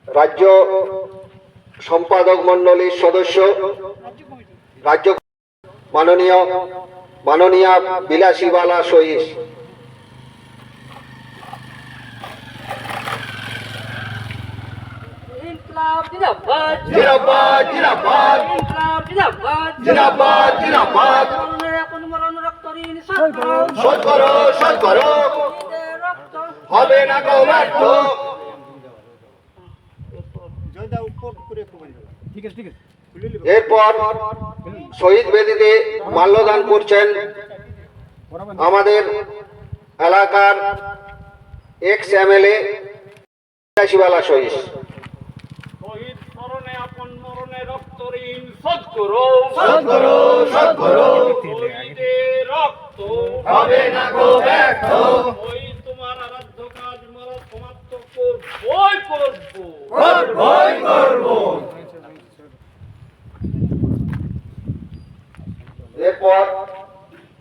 রাজ্য সম্পাদক মণ্ডলীর সদস্য, রাজ্য মাননীয় বিলাসীবালা সহিস। জিন্দাবাদ জিন্দাবাদ জিন্দাবাদ জিন্দাবাদ জিন্দাবাদ শোধ করো হবে না গো ব্যর্থ। এরপর শহীদ বেদিতে মাল্যদান করছেন আমাদের এলাকার এক্স এমএলএ বিলাসীবালা সহিস। শহীদ মরণে আপন মরণে রক্ত ঋণ শোধ করো শোধ করো শোধ করো। শহীদের রক্ত হবে না গো ব্যর্থ। ওই তোমার আরাধ্য কাজ মারা সমাপ্ত করবই করব। এরপর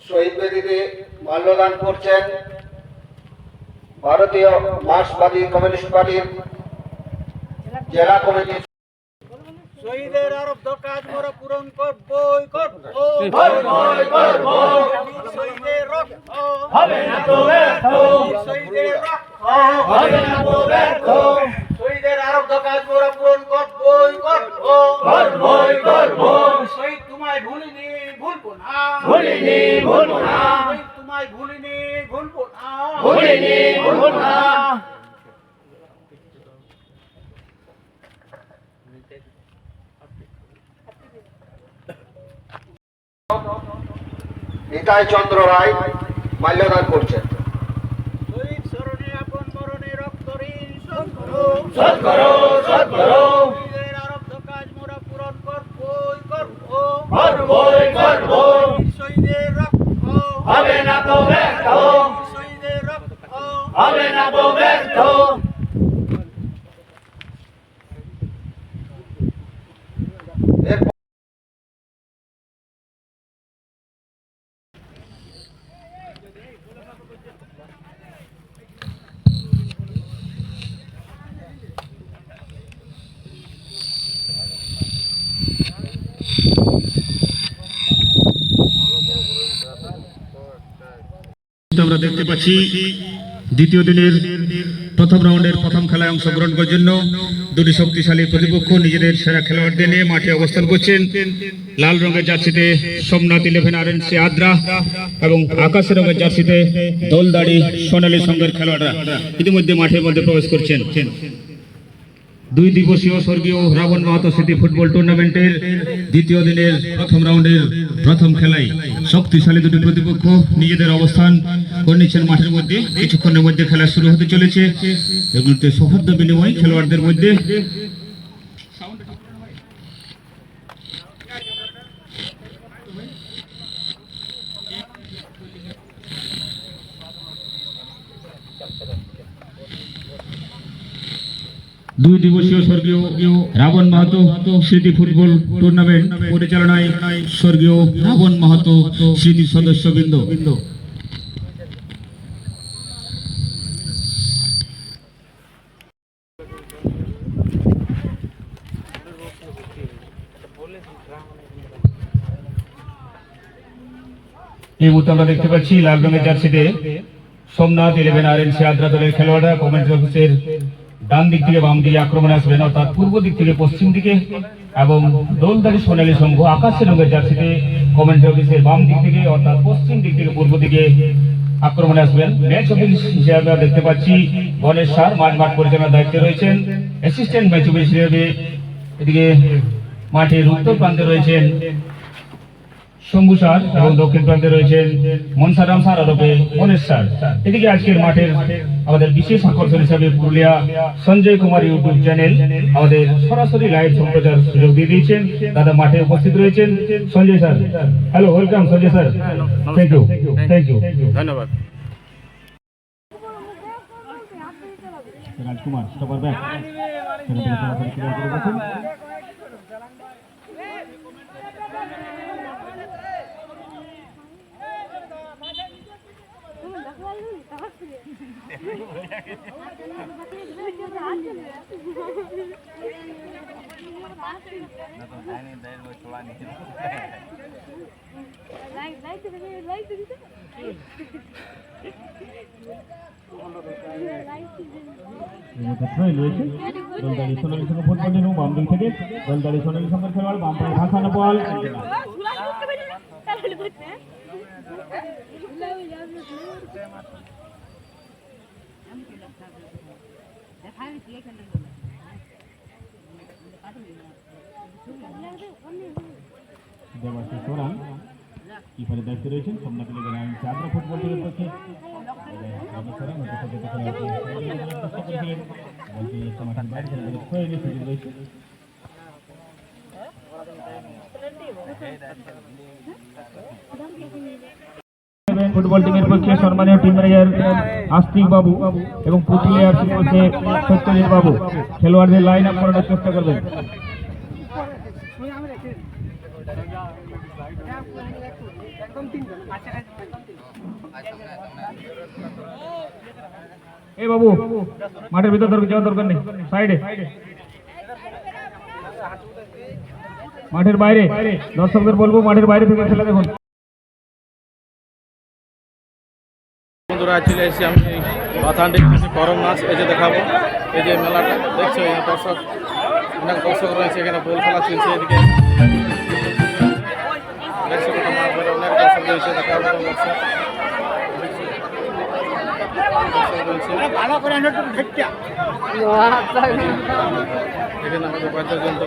শহীদ বেদিতে মাল্যদান করছেন ভারতীয় মার্ক্সবাদী কমিউনিস্ট পার্টির জেলা কমিটির শহীদের আরব্ধ কাজ মোরা পূরণ করবই করব। শহীদের রক্ত হবে না তো ব্যর্থ। শহীদের রক্ত হবে না তো ব্যর্থ। শহীদের আরব্ধ কাজ মোরা পূরণ করবই করব। শহীদ তোমায় ভুলিনি ভুলবো না শহীদ তোমায় ভুলিনি ভুলবো না। নিতাই চন্দ্র রায় মাল্যদান করছেন। শহীদ স্মরণে আপন মরণে রক্ত ঋণ শোধ করো। শহীদের আরব্ধ কাজ মোরা পূরণ করবই করব। শহীদের রক্ত হবে না তো ব্যর্থ। শহীদের রক্ত হবে না তো ব্যর্থ। আমরা দেখতে পাচ্ছি দ্বিতীয় দিনের প্রথম রাউন্ডের প্রথম খেলায় অংশগ্রহণ করার জন্য দুটি শক্তিশালী প্রতিপক্ষ নিজেদের সেরা খেলোয়াড়দের নিয়ে মাঠে অবস্থান করছেন। লাল রঙের জার্সিতে সোমনাথ 11 RNC আদ্রা এবং আকাশি রঙের জার্সিতে দোলদাড়ি সোনালী সংঘের খেলোয়াড়রা ইতিমধ্যে মাঠের মধ্যে প্রবেশ করছেন। দুই দিবসীয় স্বর্গীয় রাবণ মাহাতো স্মৃতি ফুটবল টুর্নামেন্টের দ্বিতীয় দিনের প্রথম রাউন্ডের প্রথম খেলায় শক্তিশালী দুটি প্রতিপক্ষ নিজেদের অবস্থান করে নিচ্ছেন মাঠের মধ্যে। কিছুক্ষণের মধ্যে খেলা শুরু হতে চলেছে। এর মধ্যে সৌহার্দ্য বিনিময় খেলোয়াড়দের মধ্যে। দুই দিবসীয় স্বর্গীয় রাবণ মাহাতো স্মৃতি ফুটবল টুর্নামেন্ট পরিচালনায় স্বর্গীয় রাবণ মাহাতো স্মৃতি সদস্যবৃন্দ। এই মুহূর্তে আমরা দেখতে পাচ্ছি লাল রঙের জার্সিতে সোমনাথ 11 RNC আদ্রা দলের খেলোয়াড়রা কমেন্ট অফিসের ডান দিক থেকে বাম দিকে আক্রমণে আসবেন, অর্থাৎ পূর্ব দিক থেকে পশ্চিম দিকে, এবং দোলদাড়ি সোনালী সংঘ আকাশি রঙের জার্সিতে কমেন্ট্রি অফিসের বাম দিক থেকে অর্থাৎ পশ্চিম দিক থেকে পূর্ব দিকে আক্রমণে আসবেন। ম্যাচ অফিস হিসেবে আমরা দেখতে পাচ্ছি গণেশ স্যার মাঠ পরিচালনার দায়িত্বে রয়েছেন। অ্যাসিস্ট্যান্ট ম্যাচ অফিস হিসেবে এদিকে মাঠের উত্তর প্রান্তে রয়েছেন শম্ভু স্যার এবং দক্ষিণ প্রান্তে রয়েছেন মনসারাম স্যার ওরফে গণেশ স্যার। এদিকে আজকের মাঠের আমাদের বিশেষ আকর্ষণ হিসাবে পুরুলিয়া সঞ্জয় কুমার ইউটিউব চ্যানেল আমাদের সরাসরি লাইভ সম্প্রচার সুযোগ দিয়ে দিয়েছেন। দাদা মাঠে উপস্থিত রয়েছেন Sanjay sir. Hello, welcome Sanjay sir. Thank you ধন্যবাদ। রাজকুমার স্টপার ব্যাক রয়েছে দলদারি সোনালী সঙ্গে ফুটবল টিম বাম দিক থেকে দলদারি সোনালী সঙ্গে খেলোয়াড় বাম পায়ে ভাসানো বল দেবাশিস সোরান কিপারের দায়িত্বে রয়েছেন সোমনাথ লেভেন আইন চাঁদরা ফুটবল টিমের পক্ষে ফুটবল টিমের পক্ষে সম্মানীয় টিম ম্যানেজার আস্তিক বাবু এবং পুতুলিয়ার পক্ষে সত্যজিৎ বাবু খেলোয়াড়দের লাইন আপ করানোর চেষ্টা করবেন। এই বাবু মাঠের ভিতর যাওয়ার দরকার নেই, সাইডে মাঠের বাইরে দর্শকদের বলবো মাঠের বাইরে থেকে খেলা দেখুন। বন্ধুরা চলে এসেছি আমি অথেন্টিক কিছু করম নাচ এই যে দেখাবো। এই যে মেলাটা দেখছো এখানে দর্শক অনেক দর্শক রয়েছে, এখানে বল খেলা চলছে, এদিকে দেখছো মাঠ ভরে অনেক দর্শক রয়েছে, দেখাবো দর্শক এখানে আমাদের বাদ্যযন্ত্র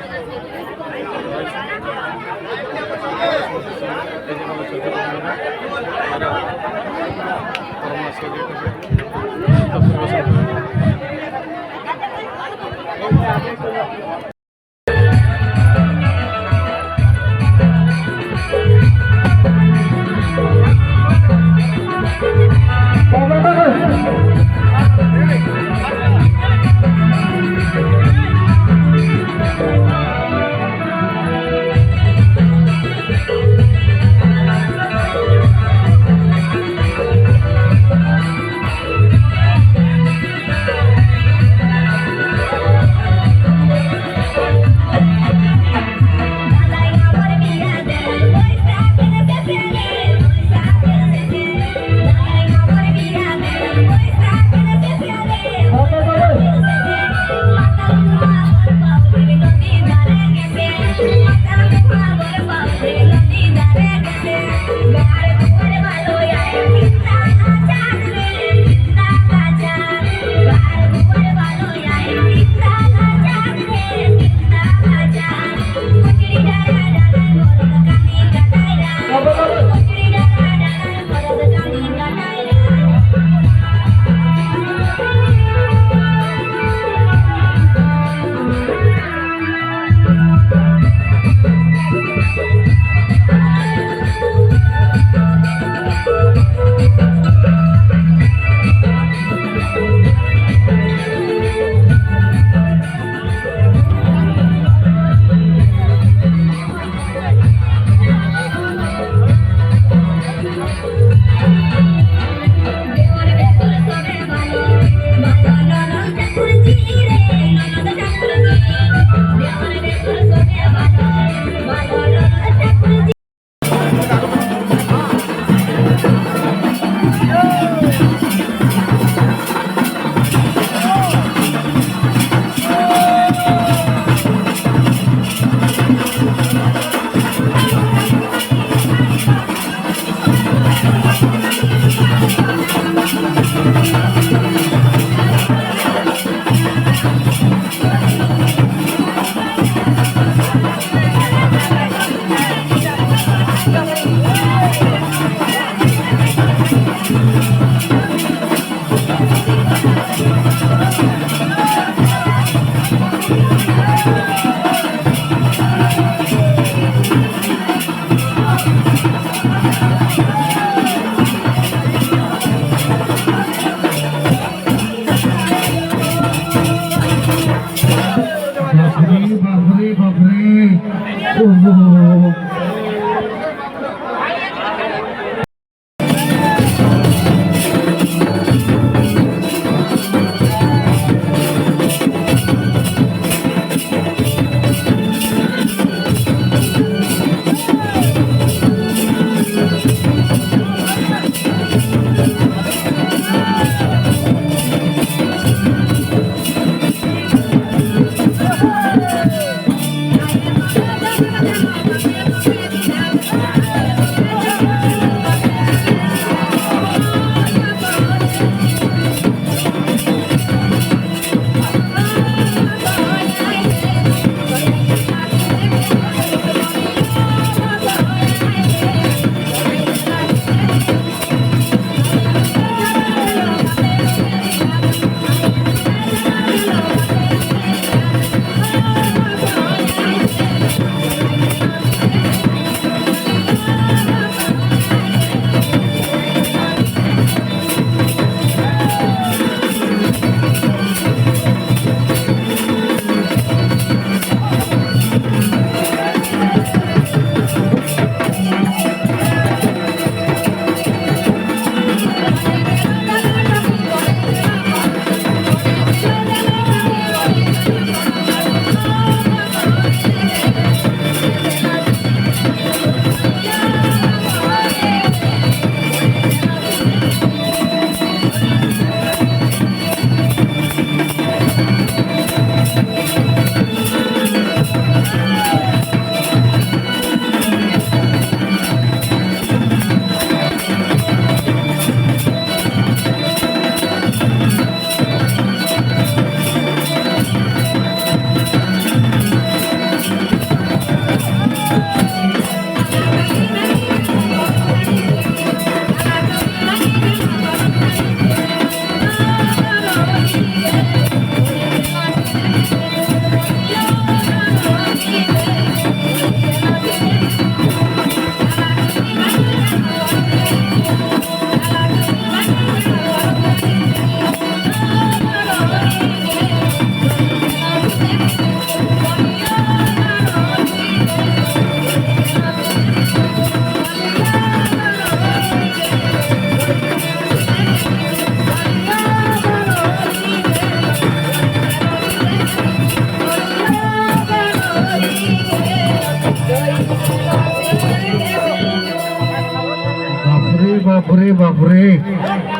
বাপরে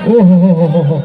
ও হো হো হো হো